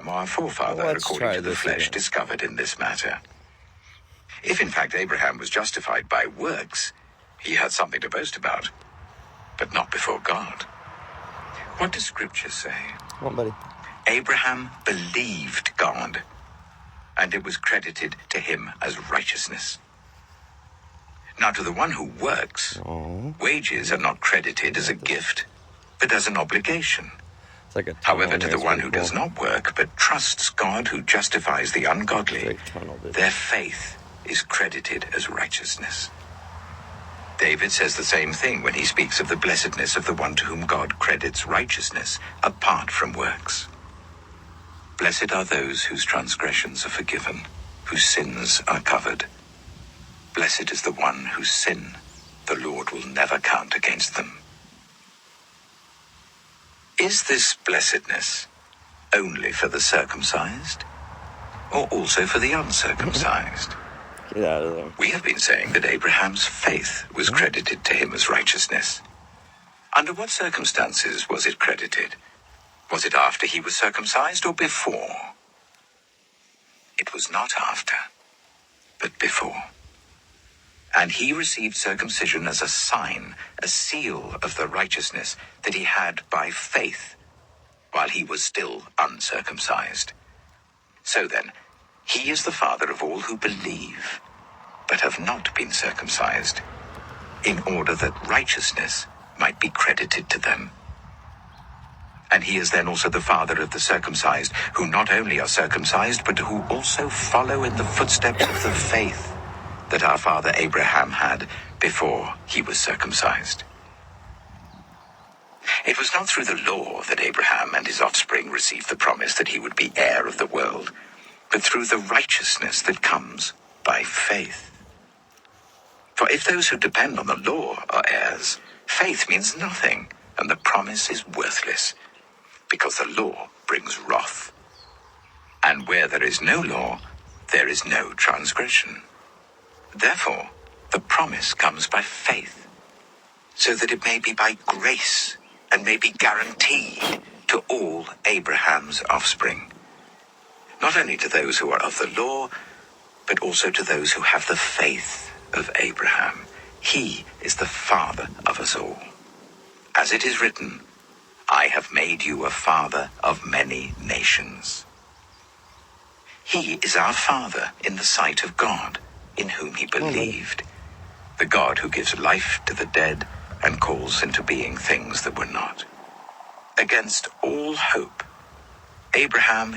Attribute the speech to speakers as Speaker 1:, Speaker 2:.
Speaker 1: Abraham, our forefather, according to the flesh, discovered in this matter. If in fact Abraham was justified by works, he had something to boast about, but not before God. What does Scripture say?
Speaker 2: Come on, buddy.
Speaker 1: Abraham believed God, and it was credited to him as righteousness. Now to the one who works, wages are not credited as a gift, but as an obligation. However, to the one who does not work, but trusts God who justifies the ungodly, their faith is credited as righteousness. David says the same thing when he speaks of the blessedness of the one to whom God credits righteousness apart from works. Blessed are those whose transgressions are forgiven, whose sins are covered. Blessed is the one whose sin the Lord will never count against them. Is this blessedness only for the circumcised, or also for the uncircumcised?
Speaker 2: Get out of there.
Speaker 1: We have been saying that Abraham's faith was credited to him as righteousness. Under what circumstances was it credited? Was it after he was circumcised or before? It was not after, but before. And he received circumcision as a sign, a seal of the righteousness that he had by faith, while he was still uncircumcised. So then, he is the father of all who believe, but have not been circumcised, in order that righteousness might be credited to them. And he is then also the father of the circumcised, who not only are circumcised, but who also follow in the footsteps of the faith that our father Abraham had before he was circumcised. It was not through the law that Abraham and his offspring received the promise that he would be heir of the world, but through the righteousness that comes by faith. For if those who depend on the law are heirs, faith means nothing, and the promise is worthless, because the law brings wrath. And where there is no law, there is no transgression. Therefore, the promise comes by faith, so that it may be by grace and may be guaranteed to all Abraham's offspring. Not only to those who are of the law, but also to those who have the faith of Abraham. He is the father of us all. As it is written, I have made you a father of many nations. He is our father in the sight of God, in whom he believed, the God who gives life to the dead and calls into being things that were not. Against all hope, Abraham